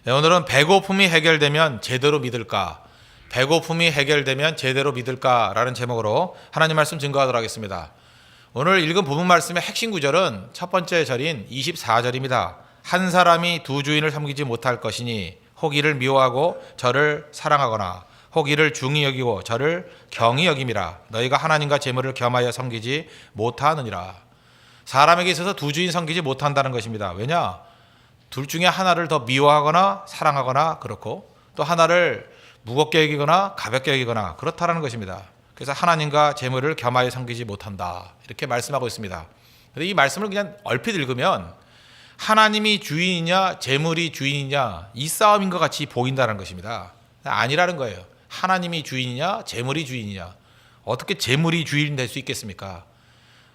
네, 오늘은 배고픔이 해결되면 제대로 믿을까? 배고픔이 해결되면 제대로 믿을까라는 제목으로 하나님 말씀 증거하도록 하겠습니다. 오늘 읽은 부분 말씀의 핵심 구절은 첫 번째 절인 24절입니다. 한 사람이 두 주인을 섬기지 못할 것이니 혹 이를 미워하고 저를 사랑하거나 혹 이를 중히 여기고 저를 경히 여김이라. 너희가 하나님과 재물을 겸하여 섬기지 못하느니라. 사람에게 있어서 두 주인 섬기지 못한다는 것입니다. 왜냐? 둘 중에 하나를 더 미워하거나 사랑하거나 그렇고 또 하나를 무겁게 여기거나 가볍게 여기거나 그렇다라는 것입니다. 그래서 하나님과 재물을 겸하여 섬기지 못한다 이렇게 말씀하고 있습니다. 그런데 이 말씀을 그냥 얼핏 읽으면 하나님이 주인이냐 재물이 주인이냐 이 싸움인 것 같이 보인다는 것입니다. 아니라는 거예요. 하나님이 주인이냐 재물이 주인이냐. 어떻게 재물이 주인 될 수 있겠습니까?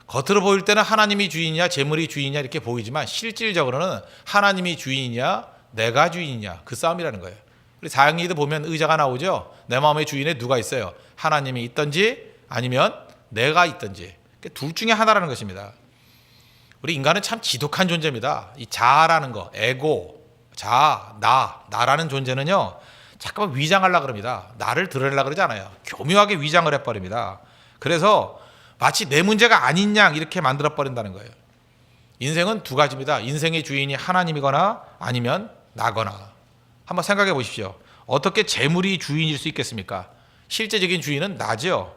겉으로 보일 때는 하나님이 주인이냐 재물이 주인이냐 이렇게 보이지만 실질적으로는 하나님이 주인이냐 내가 주인이냐 그 싸움이라는 거예요. 우리 사형리도 보면 의자가 나오죠. 내 마음의 주인에 누가 있어요? 하나님이 있든지 아니면 내가 있든지. 둘 중에 하나라는 것입니다. 우리 인간은 참 지독한 존재입니다. 이 자아라는 거, 에고, 자, 나라는 존재는요 잠깐만 위장하려고 그럽니다. 나를 드러내려고 그러지 않아요. 교묘하게 위장을 해버립니다. 그래서 마치 내 문제가 아닌 양 이렇게 만들어버린다는 거예요. 인생은 두 가지입니다. 인생의 주인이 하나님이거나 아니면 나거나. 한번 생각해 보십시오. 어떻게 재물이 주인일 수 있겠습니까? 실제적인 주인은 나죠.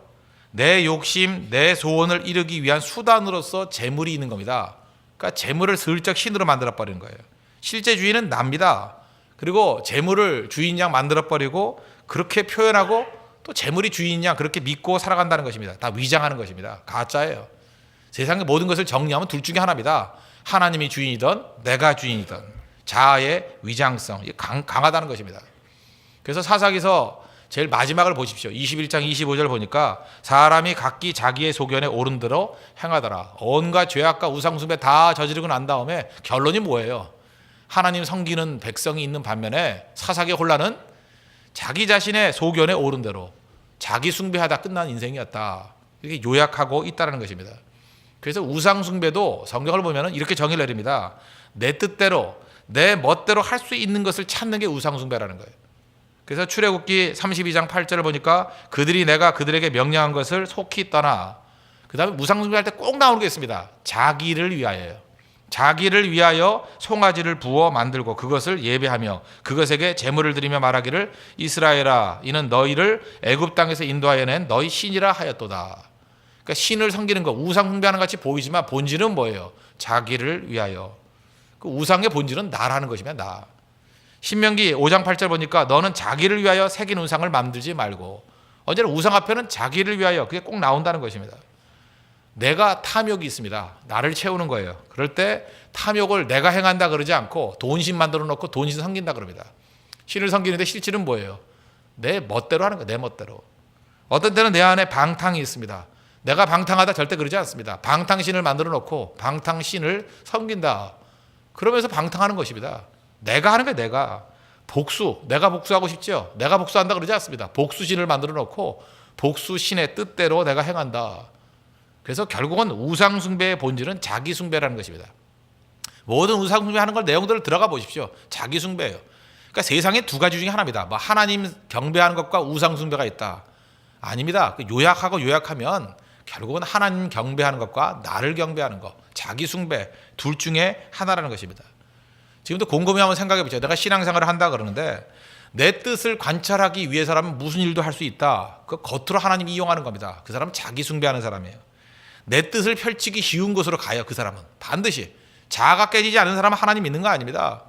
내 욕심, 내 소원을 이루기 위한 수단으로서 재물이 있는 겁니다. 그러니까 재물을 슬쩍 신으로 만들어버리는 거예요. 실제 주인은 납니다. 그리고 재물을 주인 양 만들어버리고 그렇게 표현하고 또 재물이 주인이냐 그렇게 믿고 살아간다는 것입니다. 다 위장하는 것입니다. 가짜예요. 세상의 모든 것을 정리하면 둘 중에 하나입니다. 하나님이 주인이든 내가 주인이든 자아의 위장성이 강하다는 것입니다. 그래서 사사기서 제일 마지막을 보십시오. 21장 25절 보니까 사람이 각기 자기의 소견에 옳은 대로 행하더라. 온갖 죄악과 우상숭배 다 저지르고 난 다음에 결론이 뭐예요? 하나님 섬기는 백성이 있는 반면에 사사기 혼란은 자기 자신의 소견에 옳은 대로 자기 숭배하다 끝난 인생이었다. 이렇게 요약하고 있다는 것입니다. 그래서 우상 숭배도 성경을 보면 이렇게 정의를 내립니다. 내 뜻대로 내 멋대로 할 수 있는 것을 찾는 게 우상 숭배라는 거예요. 그래서 출애굽기 32장 8절을 보니까 그들이 내가 그들에게 명령한 것을 속히 떠나. 그 다음에 우상 숭배할 때 꼭 나오는 게 있습니다. 자기를 위하여요. 자기를 위하여 송아지를 부어 만들고 그것을 예배하며 그것에게 제물을 드리며 말하기를 이스라엘아 이는 너희를 애굽 땅에서 인도하여 낸 너희 신이라 하였도다. 그러니까 신을 섬기는 거 우상 숭배하는 같이 보이지만 본질은 뭐예요? 자기를 위하여. 그 우상의 본질은 나라는 것이면 나. 신명기 5장 8절 보니까 너는 자기를 위하여 새긴 우상을 만들지 말고. 언제나 우상 앞에는 자기를 위하여 그게 꼭 나온다는 것입니다. 내가 탐욕이 있습니다. 나를 채우는 거예요. 그럴 때 탐욕을 내가 행한다 그러지 않고 돈신 만들어 놓고 돈신 섬긴다 그럽니다. 신을 섬기는데 실질은 뭐예요? 내 멋대로 하는 거예요. 내 멋대로. 어떤 때는 내 안에 방탕이 있습니다. 내가 방탕하다 절대 그러지 않습니다. 방탕신을 만들어 놓고 방탕신을 섬긴다. 그러면서 방탕하는 것입니다. 내가 하는 거예요. 내가. 복수. 내가 복수하고 싶죠? 내가 복수한다 그러지 않습니다. 복수신을 만들어 놓고 복수신의 뜻대로 내가 행한다. 그래서 결국은 우상숭배의 본질은 자기숭배라는 것입니다. 모든 우상숭배하는 걸 내용들을 들어가 보십시오. 자기숭배예요. 그러니까 세상에 두 가지 중에 하나입니다. 뭐 하나님 경배하는 것과 우상숭배가 있다. 아닙니다. 요약하면 결국은 하나님 경배하는 것과 나를 경배하는 것, 자기숭배 둘 중에 하나라는 것입니다. 지금도 곰곰이 한번 생각해 보죠. 내가 신앙생활을 한다 그러는데 내 뜻을 관찰하기 위해서라면 무슨 일도 할 수 있다. 그 겉으로 하나님 이용하는 겁니다. 그 사람은 자기숭배하는 사람이에요. 내 뜻을 펼치기 쉬운 곳으로 가요. 그 사람은 반드시. 자아가 깨지지 않은 사람은 하나님 믿는 거 아닙니다.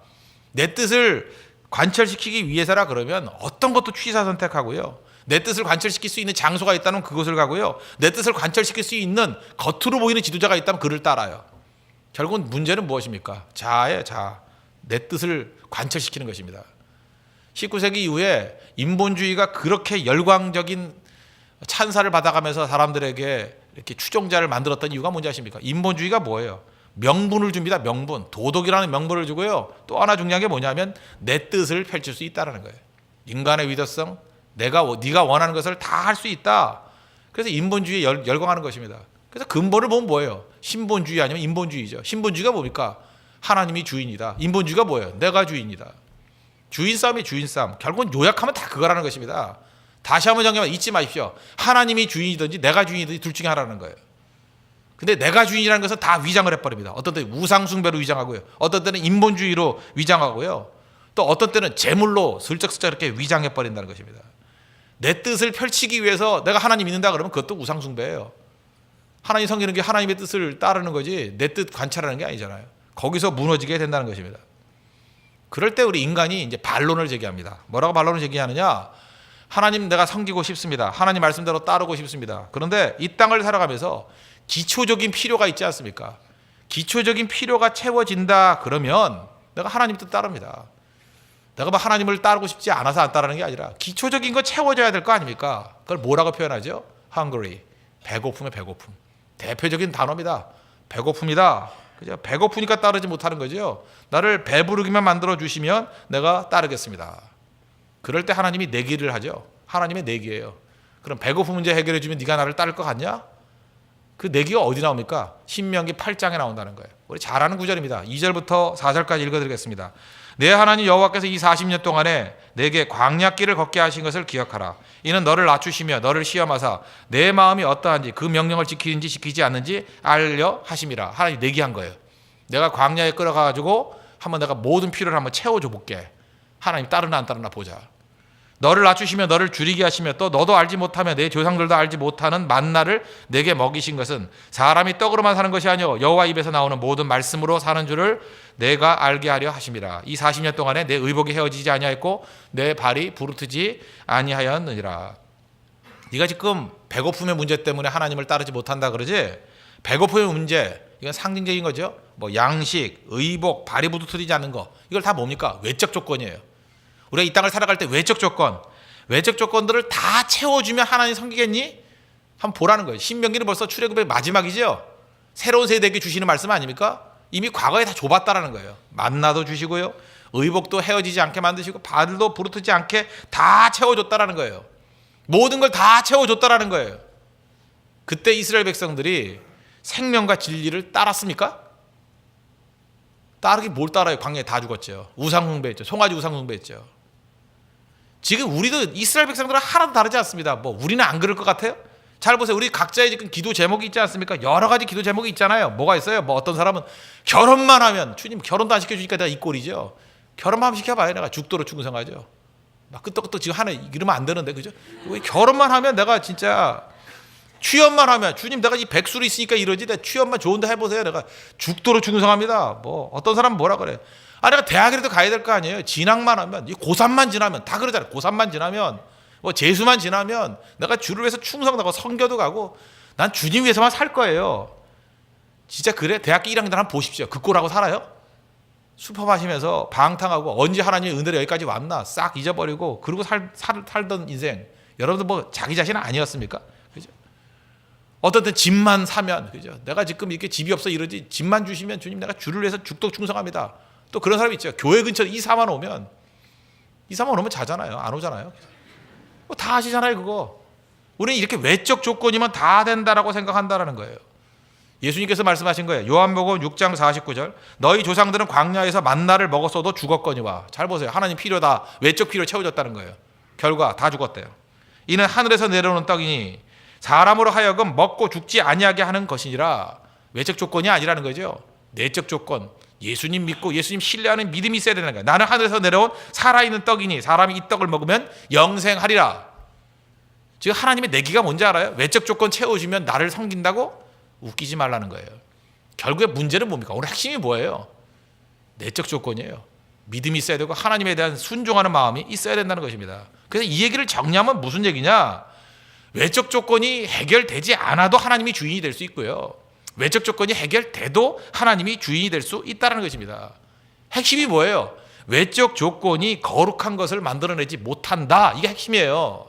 내 뜻을 관철시키기 위해서라 그러면 어떤 것도 취사 선택하고요. 내 뜻을 관철시킬 수 있는 장소가 있다면 그곳을 가고요. 내 뜻을 관철시킬 수 있는 겉으로 보이는 지도자가 있다면 그를 따라요. 결국은 문제는 무엇입니까? 자아예요. 자아. 내 뜻을 관철시키는 것입니다. 19세기 이후에 인본주의가 그렇게 열광적인 찬사를 받아가면서 사람들에게 이렇게 추종자를 만들었던 이유가 뭔지 아십니까? 인본주의가 뭐예요? 명분을 줍니다. 명분. 도덕이라는 명분을 주고요. 또 하나 중요한 게 뭐냐면 내 뜻을 펼칠 수 있다는 거예요. 인간의 위대성, 네가 원하는 것을 다 할 수 있다. 그래서 인본주의에 열광하는 것입니다. 그래서 근본을 보면 뭐예요? 신본주의 아니면 인본주의죠. 신본주의가 뭡니까? 하나님이 주인이다. 인본주의가 뭐예요? 내가 주인이다. 주인 싸움이 주인 싸움. 결국은 요약하면 다 그거라는 것입니다. 다시 한번 정리하면 잊지 마십시오. 하나님이 주인이든지 내가 주인이든지 둘 중에 하나라는 거예요. 근데 내가 주인이라는 것은 다 위장을 해버립니다. 어떤 때는 우상숭배로 위장하고요. 어떤 때는 인본주의로 위장하고요. 또 어떤 때는 재물로 슬쩍슬쩍 이렇게 위장해버린다는 것입니다. 내 뜻을 펼치기 위해서 내가 하나님 믿는다 그러면 그것도 우상숭배예요. 하나님 섬기는 게 하나님의 뜻을 따르는 거지 내 뜻 관찰하는 게 아니잖아요. 거기서 무너지게 된다는 것입니다. 그럴 때 우리 인간이 이제 반론을 제기합니다. 뭐라고 반론을 제기하느냐? 하나님 내가 섬기고 싶습니다. 하나님 말씀대로 따르고 싶습니다. 그런데 이 땅을 살아가면서 기초적인 필요가 있지 않습니까? 기초적인 필요가 채워진다 그러면 내가 하나님 뜻 따릅니다. 내가 뭐 하나님을 따르고 싶지 않아서 안 따르는 게 아니라 기초적인 거 채워져야 될 거 아닙니까? 그걸 뭐라고 표현하죠? hungry, 배고픔의 배고픔. 대표적인 단어입니다. 배고픔이다. 그죠? 배고프니까 따르지 못하는 거죠. 나를 배부르기만 만들어 주시면 내가 따르겠습니다. 그럴 때 하나님이 내기를 하죠. 하나님의 내기예요. 그럼 배고픔 문제 해결해 주면 네가 나를 따를 것 같냐? 그 내기가 어디 나옵니까? 신명기 8장에 나온다는 거예요. 우리 잘 아는 구절입니다. 2절부터 4절까지 읽어드리겠습니다. 내 하나님 여호와께서 이 40년 동안에 내게 광야길을 걷게 하신 것을 기억하라. 이는 너를 낮추시며 너를 시험하사 내 마음이 어떠한지 그 명령을 지키는지 지키지 않는지 알려 하심이라. 하나님 내기한 거예요. 내가 광야에 끌어가가지고 한번 내가 모든 필요를 한번 채워줘 볼게. 하나님 따르나 안 따르나 보자. 너를 낮추시며 너를 줄이게 하시며 또 너도 알지 못하며 내 조상들도 알지 못하는 만나를 내게 먹이신 것은 사람이 떡으로만 사는 것이 아니오 여호와 입에서 나오는 모든 말씀으로 사는 줄을 내가 알게 하려 하심이라. 이 40년 동안에 내 의복이 헤어지지 아니하였고 내 발이 부르트지 아니하였느니라. 네가 지금 배고픔의 문제 때문에 하나님을 따르지 못한다 그러지? 배고픔의 문제 이건 상징적인 거죠. 뭐 양식, 의복, 발이 부르트지 않는 거 이걸 다 뭡니까? 외적 조건이에요. 우리가 이 땅을 살아갈 때 외적 조건들을 다 채워주면 하나님 섬기겠니? 한번 보라는 거예요. 신명기는 벌써 출애굽의 마지막이죠. 새로운 세대에게 주시는 말씀 아닙니까? 이미 과거에 다 줘봤다라는 거예요. 만나도 주시고요, 의복도 헤어지지 않게 만드시고 발도 부르트지 않게 다 채워줬다라는 거예요. 모든 걸 다 채워줬다라는 거예요. 그때 이스라엘 백성들이 생명과 진리를 따랐습니까? 따르기 뭘 따라요? 광야에 다 죽었죠. 우상숭배했죠. 송아지 우상숭배했죠. 지금 우리도 이스라엘 백성들은 하나도 다르지 않습니다. 뭐 우리는 안 그럴 것 같아요? 잘 보세요. 우리 각자의 지금 기도 제목이 있지 않습니까? 여러 가지 기도 제목이 있잖아요. 뭐가 있어요? 뭐 어떤 사람은 결혼만 하면 주님 결혼도 안 시켜주니까 내가 이 꼴이죠. 결혼만 시켜봐요. 내가 죽도록 충성하죠. 막 끄떡끄떡 지금 하나 이러면 안 되는데 그죠? 결혼만 하면 내가 진짜 취업만 하면 주님 내가 이 백수로 있으니까 이러지 내가 취업만 좋은데 해보세요. 내가 죽도록 충성합니다. 뭐 어떤 사람은 뭐라 그래? 아 내가 대학이라도 가야 될 거 아니에요. 진학만 하면 고3만 지나면 다 그러잖아요. 고3만 지나면 뭐 재수만 지나면 내가 주를 위해서 충성하고 선교도 가고 난 주님 위해서만 살 거예요. 진짜 그래? 대학교 1학년 한번 보십시오. 그 꼴하고 살아요? 수퍼 마시면서 방탕하고 언제 하나님의 은혜로 여기까지 왔나 싹 잊어버리고 그러고 살던 인생 여러분들 뭐 자기 자신은 아니었습니까? 그죠? 어떤 때 집만 사면 그죠? 내가 지금 이렇게 집이 없어 이러지 집만 주시면 주님 내가 주를 위해서 죽도록 충성합니다. 또 그런 사람이 있죠. 교회 근처에 이사만 오면 자잖아요. 안 오잖아요. 다 아시잖아요. 그거. 우리는 이렇게 외적 조건이면 다 된다라고 생각한다라는 거예요. 예수님께서 말씀하신 거예요. 요한복음 6장 49절 너희 조상들은 광야에서 만나를 먹었어도 죽었거니와. 잘 보세요. 하나님 필요다. 외적 필요 채워졌다는 거예요. 결과 다 죽었대요. 이는 하늘에서 내려오는 떡이니 사람으로 하여금 먹고 죽지 아니하게 하는 것이니라. 외적 조건이 아니라는 거죠. 내적 조건. 예수님 믿고 예수님 신뢰하는 믿음이 있어야 되는 거예요. 나는 하늘에서 내려온 살아있는 떡이니 사람이 이 떡을 먹으면 영생하리라. 지금 하나님의 내기가 뭔지 알아요? 외적 조건 채워주면 나를 섬긴다고? 웃기지 말라는 거예요. 결국에 문제는 뭡니까? 오늘 핵심이 뭐예요? 내적 조건이에요. 믿음이 있어야 되고 하나님에 대한 순종하는 마음이 있어야 된다는 것입니다. 그래서 이 얘기를 정리하면 무슨 얘기냐? 외적 조건이 해결되지 않아도 하나님이 주인이 될 수 있고요. 외적 조건이 해결돼도 하나님이 주인이 될 수 있다는 것입니다. 핵심이 뭐예요? 외적 조건이 거룩한 것을 만들어내지 못한다. 이게 핵심이에요.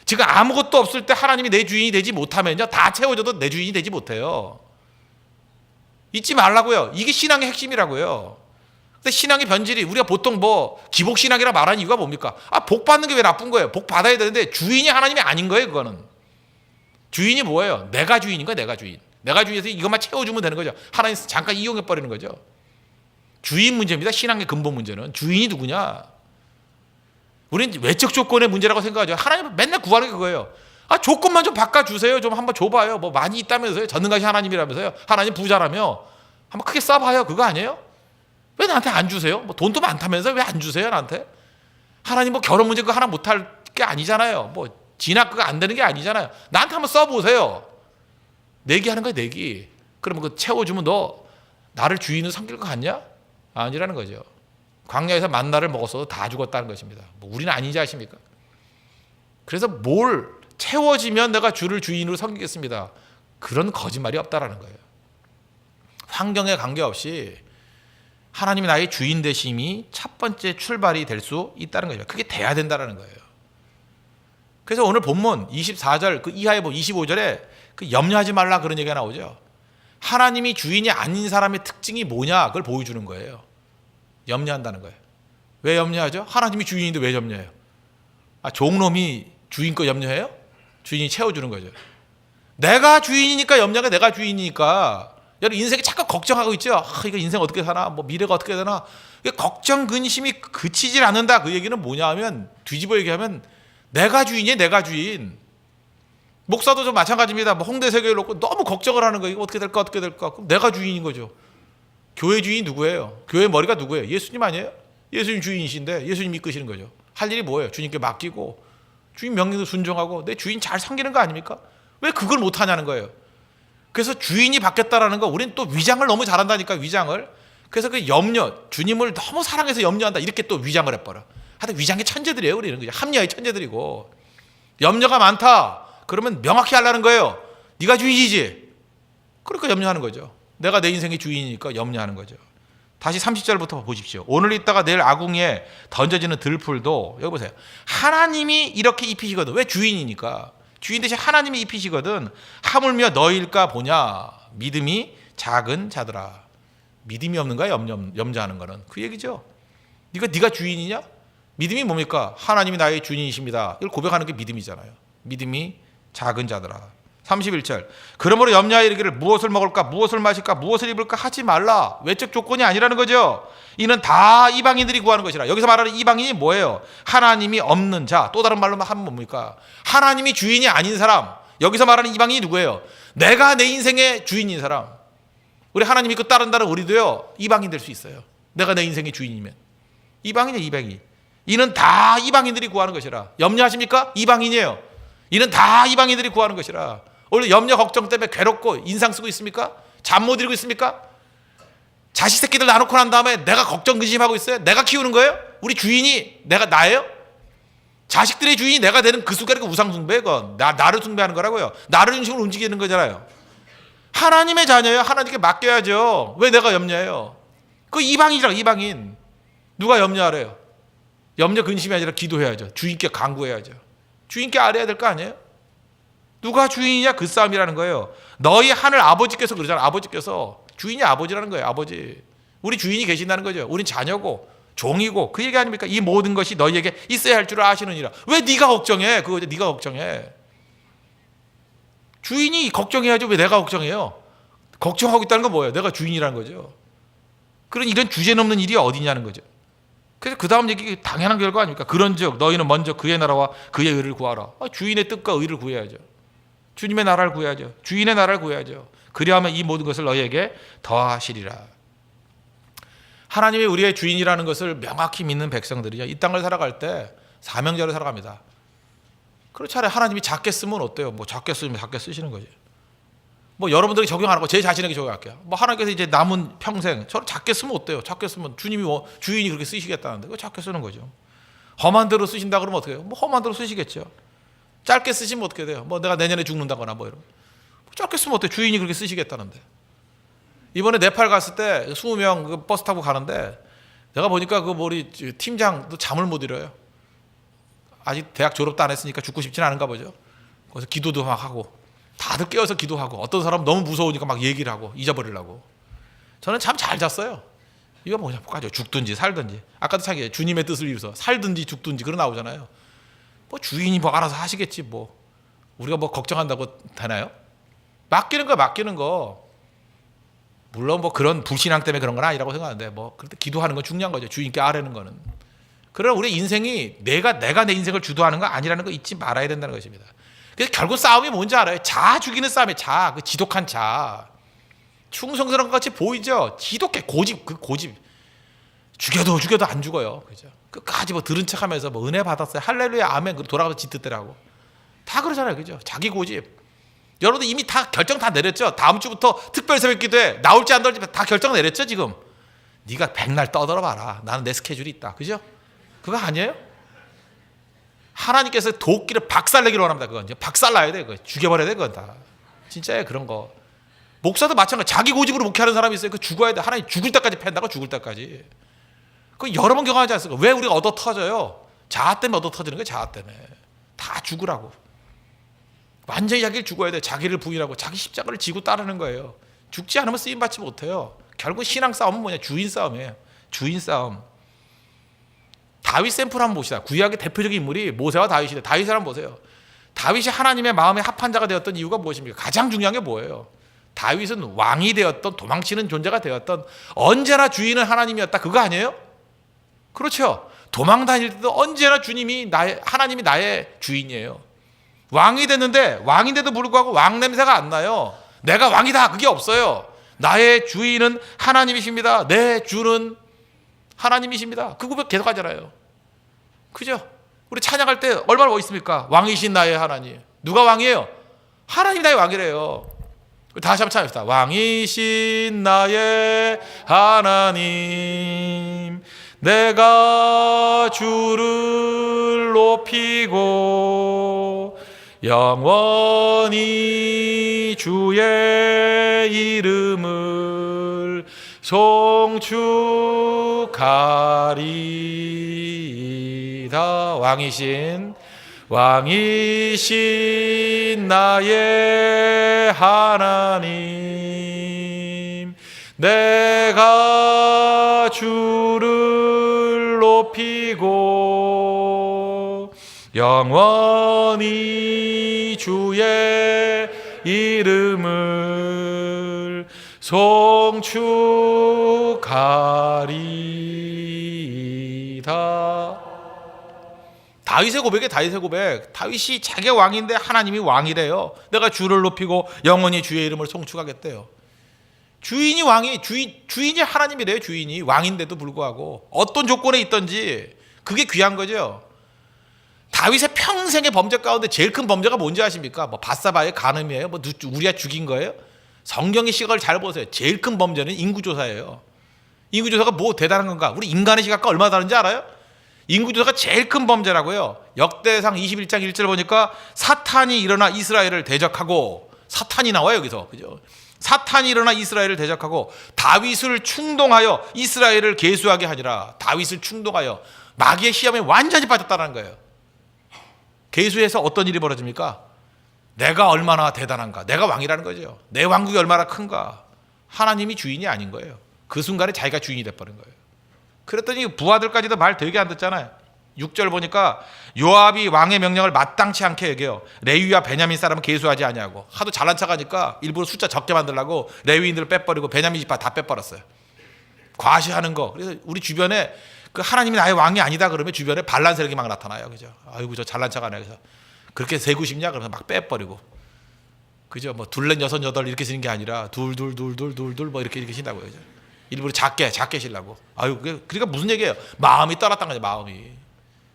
지금 아무것도 없을 때 하나님이 내 주인이 되지 못하면요, 다 채워져도 내 주인이 되지 못해요. 잊지 말라고요. 이게 신앙의 핵심이라고요. 근데 신앙의 변질이 우리가 보통 뭐 기복신앙이라 말하는 이유가 뭡니까? 복 받는 게 왜 나쁜 거예요? 복 받아야 되는데 주인이 하나님이 아닌 거예요. 그거는. 주인이 뭐예요? 내가 주인인 거야. 내가 주인. 내가 주인에서 이것만 채워주면 되는 거죠. 하나님 잠깐 이용해버리는 거죠. 주인 문제입니다. 신앙의 근본 문제는. 주인이 누구냐? 우리는 외적 조건의 문제라고 생각하죠. 하나님은 맨날 구하는 게 그거예요. 조건만 좀 바꿔주세요. 좀 한번 줘봐요. 뭐 많이 있다면서요. 전능하신 하나님이라면서요. 하나님 부자라며. 한번 크게 써봐요. 그거 아니에요? 왜 나한테 안 주세요? 뭐 돈도 많다면서 왜 안 주세요 나한테? 하나님 뭐 결혼 문제 그거 하나 못할 게 아니잖아요. 뭐 진학 그거 안 되는 게 아니잖아요. 나한테 한번 써보세요. 내기하는 거야 내기. 그러면 그 채워주면 너 나를 주인으로 섬길 것 같냐? 아니라는 거죠. 광야에서 만나를 먹었어도 다 죽었다는 것입니다. 뭐 우리는 아니지 아십니까? 그래서 뭘 채워지면 내가 주를 주인으로 섬기겠습니다. 그런 거짓말이 없다라는 거예요. 환경에 관계없이 하나님이 나의 주인 되심이 첫 번째 출발이 될 수 있다는 거죠. 그게 돼야 된다는 거예요. 그래서 오늘 본문 24절 그 이하에 25절에 그 염려하지 말라 그런 얘기가 나오죠. 하나님이 주인이 아닌 사람의 특징이 뭐냐 그걸 보여주는 거예요. 염려한다는 거예요. 왜 염려하죠? 하나님이 주인인데 왜 염려해요? 종놈이 주인 거 염려해요? 주인이 채워주는 거죠. 내가 주인이니까 염려가 내가 주인이니까. 여러분 인생에 자꾸 걱정하고 있죠. 이거 인생 어떻게 사나? 뭐 미래가 어떻게 되나? 걱정 근심이 그치질 않는다. 그 얘기는 뭐냐 하면 뒤집어 얘기하면 내가 주인이에요. 내가 주인. 목사도 좀 마찬가지입니다. 뭐 홍대 세계를 놓고 너무 걱정을 하는 거예요. 이거 어떻게 될까 어떻게 될까? 그럼 내가 주인인 거죠. 교회 주인이 누구예요? 교회 머리가 누구예요? 예수님 아니에요? 예수님 주인이신데 예수님 이끄시는 거죠. 할 일이 뭐예요? 주님께 맡기고 주인 명령도 순종하고 내 주인 잘 섬기는 거 아닙니까? 왜 그걸 못하냐는 거예요. 그래서 주인이 바뀌었다라는 거 우리는 또 위장을 너무 잘한다니까 위장을. 그래서 그 염려 주님을 너무 사랑해서 염려한다 이렇게 또 위장을 해버려. 하여튼 위장의 천재들이에요. 우리는 그냥 합리화의 천재들이고 염려가 많다 그러면 명확히 하려는 거예요. 네가 주인이지. 그러니까 염려하는 거죠. 내가 내 인생의 주인이니까 염려하는 거죠. 다시 30절부터 보십시오. 오늘 있다가 내일 아궁이에 던져지는 들풀도 여기 보세요. 하나님이 이렇게 입히시거든. 왜 주인이니까. 주인 대신 하나님이 입히시거든. 하물며 너일까 보냐. 믿음이 작은 자들아. 믿음이 없는 거야 염려하는 거는. 그 얘기죠. 네가 주인이냐? 믿음이 뭡니까? 하나님이 나의 주인이십니다. 이걸 고백하는 게 믿음이잖아요. 믿음이 작은 자들아. 31절 그러므로 염려하여 이르기를 무엇을 먹을까 무엇을 마실까 무엇을 입을까 하지 말라. 외적 조건이 아니라는 거죠. 이는 다 이방인들이 구하는 것이라. 여기서 말하는 이방인이 뭐예요? 하나님이 없는 자. 또 다른 말로 하면 뭡니까? 하나님이 주인이 아닌 사람. 여기서 말하는 이방인이 누구예요? 내가 내 인생의 주인인 사람. 우리 하나님 믿고 따른다는 우리도요 이방인 될 수 있어요. 내가 내 인생의 주인이면. 이방인이에요. 이방인. 이는 다 이방인들이 구하는 것이라. 염려하십니까? 이방인이에요. 이는 다 이방인들이 구하는 것이라. 오늘 염려 걱정 때문에 괴롭고 인상 쓰고 있습니까? 잠 못 이루고 있습니까? 자식 새끼들 낳아놓고 난 다음에 내가 걱정 근심하고 있어요? 내가 키우는 거예요? 우리 주인이 나예요? 자식들의 주인이 내가 되는 그 순간에 우상 숭배 그건 나를 숭배하는 거라고요. 나를 중심으로 움직이는 거잖아요. 하나님의 자녀예요. 하나님께 맡겨야죠. 왜 내가 염려해요? 그 이방인이라고. 이방인. 누가 염려하래요? 염려 근심이 아니라 기도해야죠. 주인께 간구해야죠. 주인께 아뢰야 될 거 아니에요? 누가 주인이냐 그 싸움이라는 거예요. 너희 하늘 아버지께서 그러잖아요. 아버지께서. 주인이 아버지라는 거예요. 아버지. 우리 주인이 계신다는 거죠. 우린 자녀고 종이고 그 얘기 아닙니까? 이 모든 것이 너희에게 있어야 할 줄 아시느니라. 왜 네가 걱정해? 그거죠. 네가 걱정해. 주인이 걱정해야죠. 왜 내가 걱정해요? 걱정하고 있다는 건 뭐예요? 내가 주인이라는 거죠. 그런 이런 주제 넘는 일이 어디냐는 거죠. 그래서 그 다음 얘기 당연한 결과 아닙니까? 그런즉 너희는 먼저 그의 나라와 그의 의를 구하라. 주인의 뜻과 의를 구해야죠. 주님의 나라를 구해야죠. 주인의 나라를 구해야죠. 그리하면 이 모든 것을 너희에게 더하시리라. 하나님이 우리의 주인이라는 것을 명확히 믿는 백성들이요. 이 땅을 살아갈 때 사명자로 살아갑니다. 그렇지 않아요. 하나님이 작게 쓰면 어때요? 뭐 작게 쓰면 작게 쓰시는 거지. 뭐 여러분들이 적용 안 하고 제 자신에게 적용할게요. 뭐 하나님께서 이제 남은 평생 저를 작게 쓰면 어때요? 작게 쓰면 주님이 주인이 그렇게 쓰시겠다는데 그거 작게 쓰는 거죠. 험한 대로 쓰신다 그러면 어떻게 해요? 뭐 험한 대로 쓰시겠죠. 짧게 쓰시면 어떻게 돼요? 뭐 내가 내년에 죽는다거나 뭐 이런. 짧게 쓰면 어때요? 주인이 그렇게 쓰시겠다는데. 이번에 네팔 갔을 때 20명 그 버스 타고 가는데 내가 보니까 그 우리 팀장도 잠을 못 이뤄요. 아직 대학 졸업도 안 했으니까 죽고 싶지는 않은가 보죠. 그래서 기도도 막 하고 다들 깨어서 기도하고 어떤 사람은 너무 무서우니까 막 얘기를 하고 잊어버리려고. 저는 참 잘 잤어요. 이거 뭐냐 가죠. 죽든지 살든지. 아까도 자기 주님의 뜻을 위해서 살든지 죽든지 그런 나오잖아요. 뭐 주인이 뭐 알아서 하시겠지 뭐. 우리가 뭐 걱정한다고 되나요? 맡기는 거 맡기는 거. 물론 뭐 그런 불신앙 때문에 그런 건 아니라고 생각하는데 뭐 그럴 때 기도하는 건 중요한 거죠. 주인께 아뢰는 거는. 그러나 우리 인생이 내가 내 인생을 주도하는 거 아니라는 거 잊지 말아야 된다는 것입니다. 그래서 결국 싸움이 뭔지 알아요? 자아 죽이는 싸움이에요. 자아, 그 지독한 자아. 충성스러운 것 같이 보이죠? 지독해. 고집, 그 고집. 죽여도 안 죽어요. 그죠? 끝까지 뭐 들은 척하면서 뭐 은혜 받았어요. 할렐루야, 아멘. 그 돌아가서 짓듣더라고. 다 그러잖아요. 그죠? 자기 고집. 여러분들 이미 다 결정 다 내렸죠? 다음 주부터 특별 새벽 기도회 나올지 안 나올지 다 결정 내렸죠, 지금? 네가 백날 떠들어 봐라. 나는 내 스케줄이 있다. 그죠? 그거 아니에요? 하나님께서 도끼를 박살내기를 원합니다. 그건 박살나야 돼. 그거 죽여버려야 돼. 그건 다 진짜예요. 그런 거. 목사도 마찬가지. 자기 고집으로 목회하는 사람이 있어요. 그 죽어야 돼. 하나님 죽을 때까지 팬다고. 죽을 때까지. 그 여러 번 경험하지 않습니까? 왜 우리가 얻어 터져요? 자아 때문에 얻어 터지는 거예요. 자아 때문에. 다 죽으라고. 완전히 자기를 죽어야 돼. 자기를 부인하고 자기 십자가를 지고 따르는 거예요. 죽지 않으면 쓰임 받지 못해요. 결국 신앙 싸움은 뭐냐? 주인 싸움이에요. 주인 싸움. 다윗 샘플 한번 봅시다. 구약의 대표적인 인물이 모세와 다윗인데 다윗을 한번 보세요. 다윗이 하나님의 마음에 합한 자가 되었던 이유가 무엇입니까? 가장 중요한 게 뭐예요? 다윗은 왕이 되었던 도망치는 존재가 되었던 언제나 주인은 하나님이었다. 그거 아니에요? 그렇죠. 도망 다닐 때도 언제나 하나님이 나의 주인이에요. 왕이 됐는데 왕인데도 불구하고 왕 냄새가 안 나요. 내가 왕이다. 그게 없어요. 나의 주인은 하나님이십니다. 내 주는 하나님이십니다. 그 고백 계속 하잖아요. 그죠? 우리 찬양할 때 얼마나 멋있습니까? 왕이신 나의 하나님. 누가 왕이에요? 하나님 나의 왕이래요. 다시 한번 찬양합시다. 왕이신 나의 하나님, 내가 주를 높이고 영원히 주의 이름을 송축하리이다. 왕이신 나의 하나님, 내가 주를 높이고 영원히 주의 이름을 송축하리이다. 다윗의 고백에 다윗의 고백. 다윗이 자기가 왕인데 하나님이 왕이래요. 내가 주를 높이고 영원히 주의 이름을 송축하겠대요. 주인이 왕이 주인이 하나님이래요. 주인이 왕인데도 불구하고 어떤 조건에 있든지 그게 귀한 거죠. 다윗의 평생의 범죄 가운데 제일 큰 범죄가 뭔지 아십니까? 뭐 밧사바의 간음이에요? 뭐 우리가 죽인 거예요? 성경의 시각을 잘 보세요. 제일 큰 범죄는 인구조사예요. 인구조사가 뭐 대단한 건가? 우리 인간의 시각과 얼마나 다른지 알아요? 인구조사가 제일 큰 범죄라고요. 역대상 21장 1절 보니까 사탄이 일어나 이스라엘을 대적하고, 사탄이 나와요 여기서. 그죠? 사탄이 일어나 이스라엘을 대적하고 다윗을 충동하여 이스라엘을 계수하게 하니라. 다윗을 충동하여 마귀의 시험에 완전히 빠졌다는 거예요. 계수해서 어떤 일이 벌어집니까? 내가 얼마나 대단한가. 내가 왕이라는 거죠. 내 왕국이 얼마나 큰가. 하나님이 주인이 아닌 거예요. 그 순간에 자기가 주인이 돼버린 거예요. 그랬더니 부하들까지도 말 되게 안 듣잖아요. 6절 보니까 요압이 왕의 명령을 마땅치 않게 여겨요. 레위와 베냐민 사람은 계수하지 아니하고. 하도 잘난 척하니까 일부러 숫자 적게 만들려고 레위인들을 빼버리고 베냐민 지파 다 빼버렸어요. 과시하는 거. 그래서 우리 주변에 그 하나님이 나의 왕이 아니다 그러면 주변에 반란 세력이 막 나타나요. 그죠? 아이고 저 잘난 척하네. 그래서 그렇게 세고 싶냐 그러면 막 빼버리고. 그죠? 뭐 둘넷 여섯 여덟 이렇게 쓰는 게 아니라 둘 뭐 이렇게 신다고요. 그죠? 일부러 작게 신라고. 아유 그러니까 무슨 얘기예요? 마음이 떠났다는 거죠. 마음이.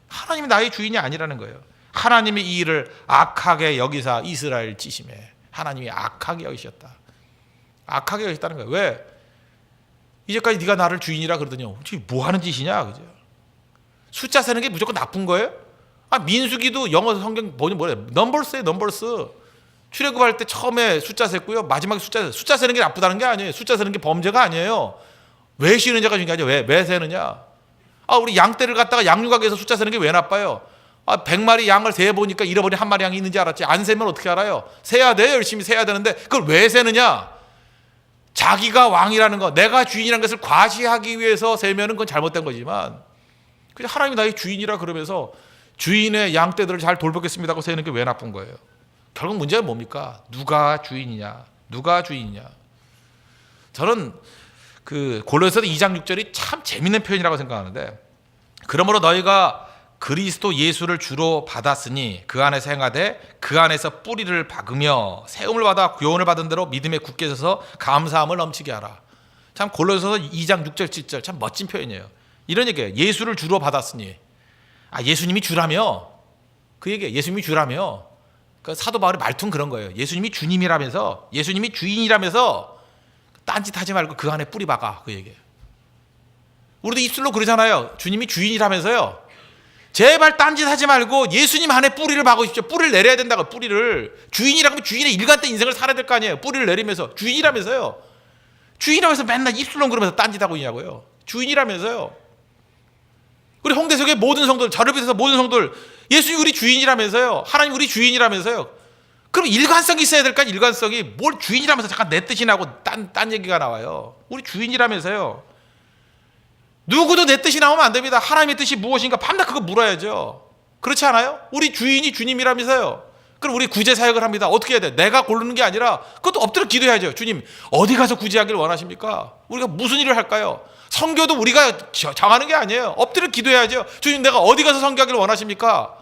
하나님이 나의 주인이 아니라는 거예요. 하나님이 이 일을 악하게 여기사 이스라엘 찌심해. 하나님이 악하게 여기셨다. 악하게 여기셨다는 거예요. 왜? 이제까지 네가 나를 주인이라 그러더니 뭐 하는 짓이냐, 그죠? 숫자 세는 게 무조건 나쁜 거예요? 아 민수기도 영어 성경 뭐래? 넘버스예요, 넘버스. 출애굽할 때 처음에 숫자 셌고요, 마지막에 숫자 세는 게 나쁘다는 게 아니에요. 숫자 세는 게 범죄가 아니에요. 왜 쉬는 자가 중요하죠? 왜 세느냐? 아 우리 양떼를 갖다가 양육하기 위해서 숫자 세는 게 왜 나빠요? 아 100마리 양을 세 보니까 잃어버린 한 마리 양이 있는지 알았지. 안 세면 어떻게 알아요? 세야 돼요. 열심히 세야 되는데 그걸 왜 세느냐? 자기가 왕이라는 거, 내가 주인이라는 것을 과시하기 위해서 세면은 그건 잘못된 거지만, 그냥 하나님이 나의 주인이라 그러면서 주인의 양떼들을 잘 돌보겠습니다 하고 세는 게 왜 나쁜 거예요? 결국 문제가 뭡니까? 누가 주인이냐? 누가 주인이냐? 저는 그 골로새서 2장 6절이 참 재밌는 표현이라고 생각하는데, 그러므로 너희가 그리스도 예수를 주로 받았으니 그 안에서 행하되 그 안에서 뿌리를 박으며 세움을 받아 교훈을 받은 대로 믿음에 굳게 서서 감사함을 넘치게 하라. 참 골로새서 2장 6절 7절 참 멋진 표현이에요. 이런 얘기예요. 예수를 주로 받았으니. 예수님이 주라며. 그 얘기예요. 예수님이 주라며. 그 사도 바울의 말투는 그런 거예요. 예수님이 주님이라면서, 예수님이 주인이라면서 딴짓 하지 말고 그 안에 뿌리 박아. 그 얘기예요. 우리도 입술로 그러잖아요. 주님이 주인이라면서요. 제발 딴짓 하지 말고 예수님 안에 뿌리를 박으십시오. 뿌리를 내려야 된다고. 뿌리를. 주인이라고 하면 주인의 일관된 인생을 살아야 될 거 아니에요. 뿌리를 내리면서. 주인이라면서요. 주인이라면서 맨날 입술로 그러면서 딴짓하고 있냐고요. 주인이라면서요. 우리 홍대석의 모든 성도들, 저를 비롯해서 모든 성도들, 예수님 우리 주인이라면서요. 하나님 우리 주인이라면서요. 그럼 일관성이 있어야 될 거 아니에요. 일관성이. 뭘 주인이라면서 잠깐 내 뜻이 나고 딴 얘기가 나와요. 우리 주인이라면서요. 누구도 내 뜻이 나오면 안 됩니다. 하나님의 뜻이 무엇인가 밤낮 그거 물어야죠. 그렇지 않아요? 우리 주인이 주님이라면서요. 그럼 우리 구제 사역을 합니다. 어떻게 해야 돼? 내가 고르는 게 아니라 그것도 엎드려 기도해야죠. 주님 어디 가서 구제하길 원하십니까? 우리가 무슨 일을 할까요? 선교도 우리가 정하는 게 아니에요. 엎드려 기도해야죠. 주님 내가 어디 가서 선교하기를 원하십니까?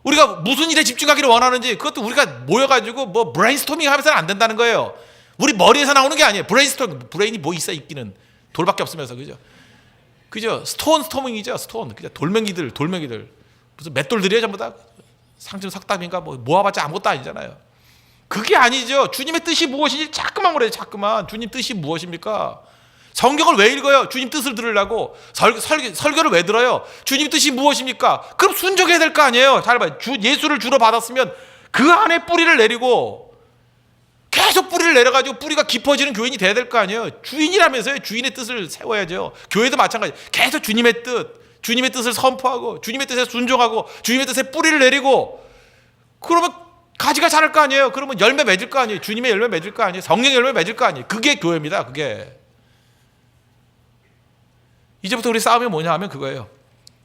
우리가 무슨 일에 집중하기를 원하는지 그것도 우리가 모여가지고 뭐 브레인스토밍 하면서는 안 된다는 거예요. 우리 머리에서 나오는 게 아니에요. 브레인이 뭐 있어 있기는 돌밖에 없으면서 그죠? 스토밍이죠. 스톤. 그죠? 돌멩이들. 무슨 맷돌들이에요, 전부 다. 상층 석답인가 뭐 모아봤자 아무것도 아니잖아요. 그게 아니죠. 주님의 뜻이 무엇인지 자꾸만 그래요. 자꾸만. 주님 뜻이 무엇입니까? 성경을 왜 읽어요? 주님 뜻을 들으려고. 설교를 왜 들어요? 주님 뜻이 무엇입니까? 그럼 순종해야 될 거 아니에요. 잘 봐요. 예수를 주로 받았으면 그 안에 뿌리를 내리고 계속 뿌리를 내려가지고 뿌리가 깊어지는 교인이 돼야 될 거 아니에요. 주인이라면서요. 주인의 뜻을 세워야죠. 교회도 마찬가지. 계속 주님의 뜻을 선포하고 주님의 뜻에 순종하고 주님의 뜻에 뿌리를 내리고 그러면 가지가 자랄 거 아니에요. 그러면 열매 맺을 거 아니에요. 주님의 열매 맺을 거 아니에요. 성령의 열매 맺을 거 아니에요. 그게 교회입니다. 그게. 이제부터 우리 싸움이 뭐냐 하면 그거예요.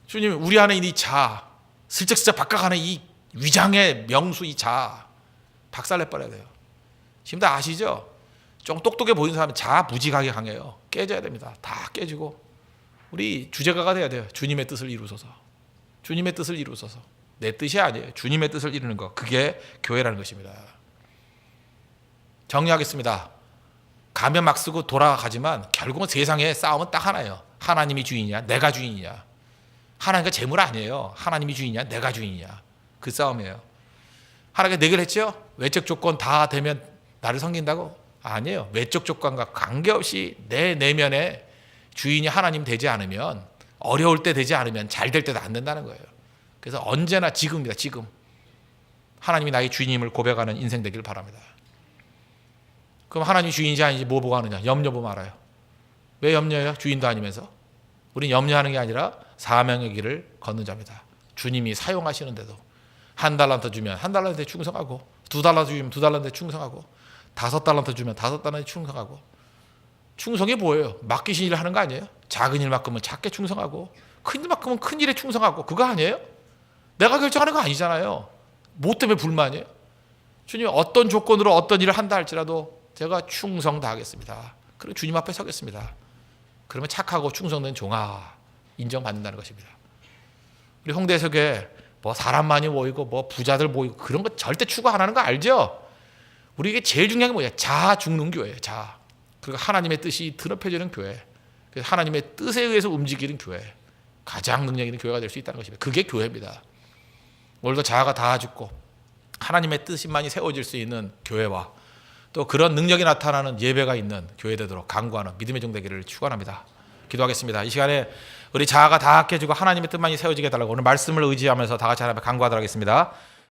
주님 우리 안에 있는 이 자, 슬쩍슬쩍 바꿔가는 이 위장의 명수 이 자 박살내버려야 돼요. 지금 다 아시죠? 좀 똑똑해 보이는 사람은 자부지하게 강해요. 깨져야 됩니다. 다 깨지고 우리 주제가가 돼야 돼요. 주님의 뜻을 이루소서. 주님의 뜻을 이루소서. 내 뜻이 아니에요. 주님의 뜻을 이루는 것. 그게 교회라는 것입니다. 정리하겠습니다. 가면 막 쓰고 돌아가지만 결국은 세상의 싸움은 딱 하나예요. 하나님이 주인이냐 내가 주인이냐. 하나님과 재물 아니에요. 하나님이 주인이냐 내가 주인이냐. 그 싸움이에요. 하나님께 내기를 했죠. 외적 조건 다 되면 나를 섬긴다고? 아니에요. 외적 조건과 관계없이 내 내면에 주인이 하나님 되지 않으면 어려울 때 되지 않으면 잘 될 때도 안 된다는 거예요. 그래서 언제나 지금입니다. 지금 하나님이 나의 주인임을 고백하는 인생 되기를 바랍니다. 그럼 하나님이 주인인지 아닌지 뭐 보고 하느냐? 염려 보면 알아요. 왜 염려해요? 주인도 아니면서. 우린 염려하는 게 아니라 사명의 길을 걷는 자입니다. 주님이 사용하시는데도 한 달란트 주면 한 달란트에 충성하고 2달란트 주면 2달란트에 충성하고 5달란트 주면 5달란트에 충성하고. 충성이 뭐예요? 맡기신 일을 하는 거 아니에요? 작은 일만큼은 작게 충성하고 큰 일만큼은 큰 일에 충성하고. 그거 아니에요? 내가 결정하는 거 아니잖아요. 뭐 때문에 불만이에요? 주님 어떤 조건으로 어떤 일을 한다 할지라도 제가 충성 다하겠습니다. 그리고 주님 앞에 서겠습니다. 그러면 착하고 충성된 종아 인정받는다는 것입니다. 우리 홍대석에 뭐 사람 많이 모이고 뭐 부자들 모이고 그런 거 절대 추구 안 하는 거 알죠? 우리에게 제일 중요한 게 뭐냐? 자 죽는 교회예요. 자. 그리고 하나님의 뜻이 드럽혀지는 교회. 그래서 하나님의 뜻에 의해서 움직이는 교회. 가장 능력 있는 교회가 될 수 있다는 것입니다. 그게 교회입니다. 오늘도 자아가 다 죽고 하나님의 뜻만이 세워질 수 있는 교회와 또 그런 능력이 나타나는 예배가 있는 교회 되도록 간구하는 믿음의 종 되기를 축원합니다. 기도하겠습니다. 이 시간에 우리 자아가 다 깨지고 하나님의 뜻만이 세워지게 해달라고 오늘 말씀을 의지하면서 다 같이 하나님 앞에 간구하도록 하겠습니다.